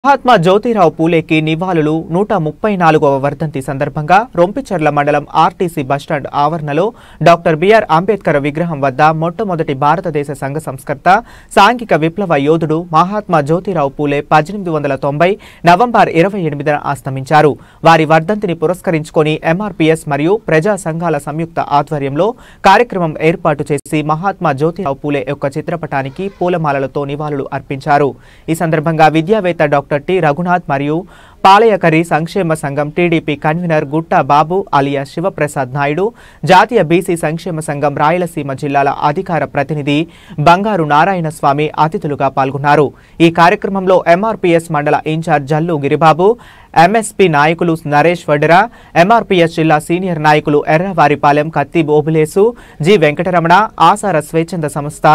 మహాత్మా జ్యోతిరావు పూలేకి నివాళులు 134వ వర్ధంతి సందర్భంగా రొంపిచెర్ల మండలం ఆర్టీసీ బస్టాండ్ ఆవరణలో డాక్టర్ బిఆర్ అంబేద్కర్ విగ్రహం వద్ద మొట్టమొదటి భారతదేశ సంఘ సంస్కర్త సాంఘిక విప్లవ యోధుడు మహాత్మా జ్యోతిరావు పూలే 1890 నవంబర్ 28న అస్తమించారు. వారి వర్ధంతిని పురస్కరించుకొని ఎంఆర్పీఎస్ మరియు ప్రజా సంఘాల సంయుక్త ఆధ్వర్యంలో కార్యక్రమం ఏర్పాటు చేసి మహాత్మా జ్యోతిరావు పూలే యొక్క చిత్రపటానికి పూలమాలలతో నివాళులు అర్పించారు. ఈ సందర్భంగా విద్యావేత్త డాక్టర్ టి రఘునాథ్ మరియు పాలయకరి సంక్షేమ సంఘం టీడీపీ కన్వీనర్ గుట్టా బాబు అలియా శివప్రసాద్ నాయుడు, జాతీయ బీసీ సంక్షేమ సంఘం రాయలసీమ జిల్లాల అధికార ప్రతినిధి బంగారు నారాయణ స్వామి అతిథులుగా పాల్గొన్నారు. ఈ కార్యక్రమంలో ఎంఆర్పీఎస్ మండల ఇన్ఛార్జ్ జల్లు గిరిబాబు, ఎంఎస్పీ నాయకులు నరేష్ వడెరా, ఎంఆర్పీఎస్ జిల్లా సీనియర్ నాయకులు ఎర్రవారిపాలెం కత్తి ఓబులేసు, జి వెంకటరమణ, ఆసార స్వేచ్ఛంద సంస్థ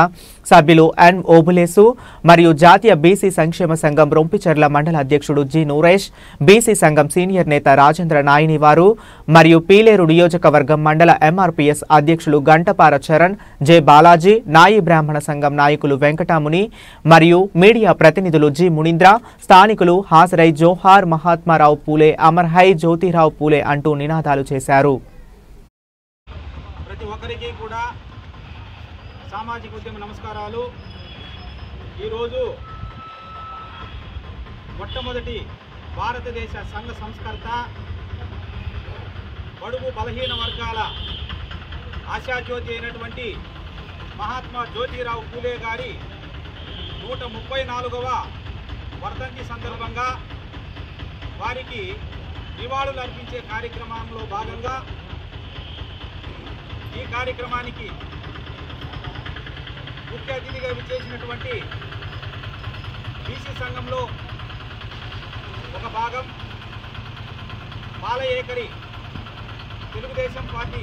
సభ్యులు ఎన్ ఓబులేసు మరియు జాతీయ బీసీ సంక్షేమ సంఘం రొంపిచెర్ల మండల అధ్యక్షుడు జి నూరేష్, బీసీ సంఘం సీనియర్ నేత రాజేంద్ర నాయని వారు మరియు పీలేరు నియోజకవర్గం మండల ఎంఆర్పీఎస్ అధ్యక్షులు గంటపార చరణ్, జె బాలాజీ, నాయి బ్రాహ్మణ సంఘం నాయకులు వెంకటాముని మరియు మీడియా ప్రతినిధులు జి మునీంద్ర, స్థానికులు హాజరై జోహార్ మహాత్మారావు పూలే, అమర్ హై జ్యోతిరావు పూలే అంటూ నినాదాలు చేశారు. ప్రతి ఒక్కరికి కూడా సామాజిక ఉద్యమ నమస్కారాలు. ఈరోజు మొట్టమొదటి భారతదేశ సంఘ సంస్కర్త, బడుగు బలహీన వర్గాల ఆశాజ్యోతి అయినటువంటి మహాత్మా జ్యోతిరావు పూలే గారి 134వ వర్ధంతి సందర్భంగా వారికి నివాళులు అర్పించే కార్యక్రమంలో భాగంగా ఈ కార్యక్రమానికి ముఖ్య అతిథిగా విచ్చేసినటువంటి బీసీ సంఘంలో ఒక భాగం పాలయేకరి తెలుగుదేశం పార్టీ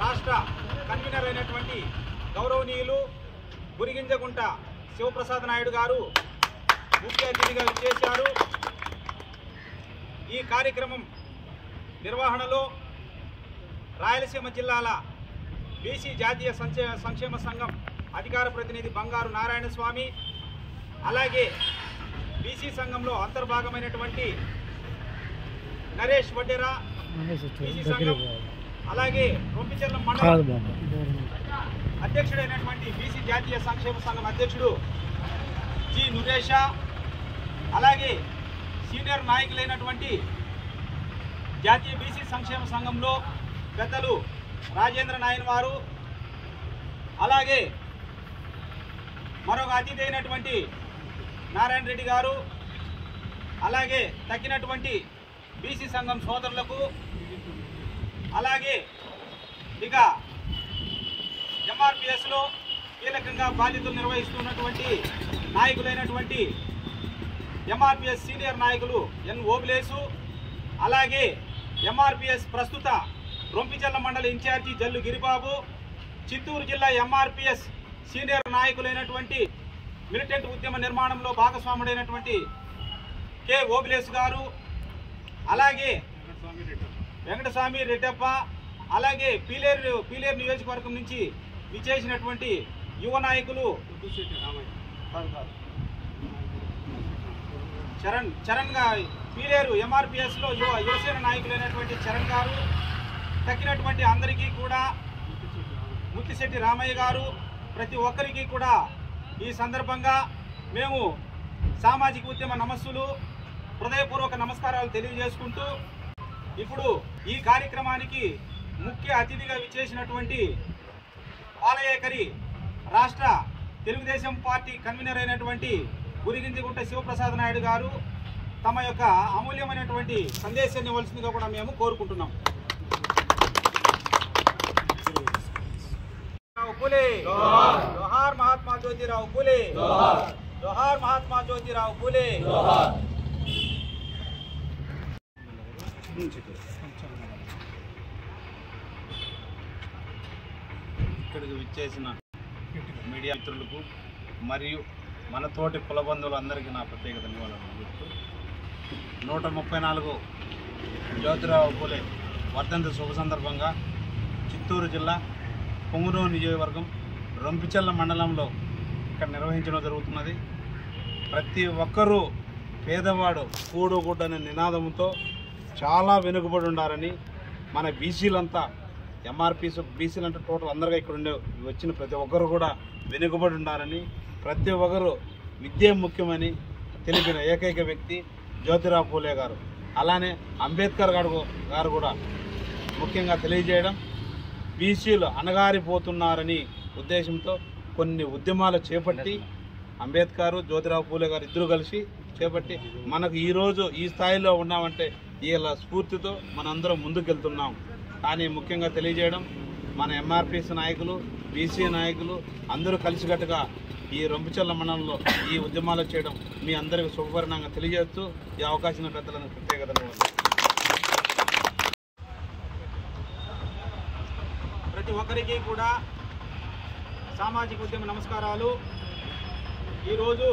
రాష్ట్ర కన్వీనర్ అయినటువంటి గౌరవనీయులు గురిగింజగుంట శివప్రసాద్ నాయుడు గారు ముఖ్య అతిథిగా విచ్చేశారు. ఈ కార్యక్రమం నిర్వహణలో రాయలసీమ జిల్లాల బీసీ జాతీయ సంక్షేమ సంఘం అధికార ప్రతినిధి బంగారు నారాయణ స్వామి, అలాగే బీసీ సంఘంలో అంతర్భాగమైనటువంటి నరేష్ వడ్డెరా బీసీ సంఘం, అలాగే రొంపిచెర్ల మండల అధ్యక్షుడైనటువంటి బీసీ జాతీయ సంక్షేమ సంఘం అధ్యక్షుడు జి నురేష, అలాగే సీనియర్ నాయకులైనటువంటి జాతీయ బీసీ సంక్షేమ సంఘంలో పెద్దలు రాజేంద్ర నాయన్ వారు, అలాగే మరొక అతిథి అయినటువంటి నారాయణ రెడ్డి గారు, అలాగే తగ్గినటువంటి బీసీ సంఘం సోదరులకు, అలాగే ఇక ఎంఆర్పీఎస్లో కీలకంగా బాధ్యతలు నిర్వహిస్తున్నటువంటి నాయకులైనటువంటి ఎంఆర్పీఎస్ సీనియర్ నాయకులు ఎన్ ఓబులేసు, అలాగే ఎంఆర్పీఎస్ ప్రస్తుత రొంపిచెర్ల మండల ఇన్ఛార్జి జల్లు గిరిబాబు, చిత్తూరు జిల్లా ఎంఆర్పీఎస్ సీనియర్ నాయకులైనటువంటి మిలిటెంట్ ఉద్యమ నిర్మాణంలో భాగస్వాముడైనటువంటి కె ఓబులేసు గారు, అలాగే వెంకటస్వామి రెడ్డప్ప, అలాగే పీలేరు నియోజకవర్గం నుంచి విచ్చేసినటువంటి యువ నాయకులు చరణ్ గారు, పీలేరు ఎంఆర్పీఎస్లో యువసేన నాయకులైనటువంటి చరణ్ గారు, తక్కినటువంటి అందరికీ కూడా ముత్తిశెట్టి రామయ్య గారు, ప్రతి ఒక్కరికి కూడా ఈ సందర్భంగా మేము సామాజిక ఉద్యమ నమస్సులు, హృదయపూర్వక నమస్కారాలు తెలియజేసుకుంటూ, ఇప్పుడు ఈ కార్యక్రమానికి ముఖ్య అతిథిగా విచ్చేసినటువంటి పాలయేకరి రాష్ట్ర తెలుగుదేశం పార్టీ కన్వీనర్ అయినటువంటి గురిగింజగుంట శివప్రసాద్ నాయుడు గారు తమ యొక్క అమూల్యమైనటువంటి సందేశాన్ని ఇవ్వాల్సిందిగా కూడా మేము కోరుకుంటున్నాం. పూలే జోహార్ మహాత్మా జ్యోతిరావు పూలే, జోహార్ మహాత్మా జ్యోతిరావు పూలే. ఇక్కడికి విచ్చేసిన మీడియా మిత్రులకు మరియు మన తోటి కుల బంధువులందరికీ నా ప్రత్యేక ధన్యవాదాలు చెప్తూ 134 జ్యోతిరావు పూలే వర్ధంతి శుభ సందర్భంగా చిత్తూరు జిల్లా పొంగునూరు నియోజకవర్గం రొంపిచెర్ల మండలంలో ఇక్కడ నిర్వహించడం జరుగుతున్నది. ప్రతి ఒక్కరూ పేదవాడు కూడుగుడ్డనే నినాదంతో చాలా వెనుకబడి ఉండారని, మన బీసీలంతా ఎంఆర్పీస్ బీసీలు అంటే టోటల్ అందరిగా ఇక్కడ ఉండే వచ్చిన ప్రతి ఒక్కరు కూడా వెనుకబడి ఉండారని, ప్రతి ఒక్కరు విద్య ముఖ్యమని తెలిపిన ఏకైక వ్యక్తి జ్యోతిరావు పూలే గారు. అలానే అంబేద్కర్ గారు కూడా ముఖ్యంగా తెలియజేయడం, బీసీలు అణగారిపోతున్నారని ఉద్దేశంతో కొన్ని ఉద్యమాలు చేపట్టి అంబేద్కర్ జ్యోతిరావు పూలే గారు ఇద్దరు కలిసి చేపట్టి మనకు ఈరోజు ఈ స్థాయిలో ఉన్నామంటే వీళ్ళ స్ఫూర్తితో మనందరం ముందుకెళ్తున్నాం. కానీ ముఖ్యంగా తెలియజేయడం, మన ఎంఆర్పీసీ నాయకులు, బీసీ నాయకులు అందరూ కలిసికట్టుగా ఈ రొంపిచెర్ల మండలంలో ఈ ఉద్యమాలు చేయడం మీ అందరికీ శుభపరిణామంగా తెలియజేస్తూ ఈ అవకాశం పెద్దలను ప్రత్యేకత. ప్రతి ఒక్కరికి కూడా సామాజిక ఉద్యమ నమస్కారాలు. ఈరోజు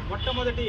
మొట్టమొదటి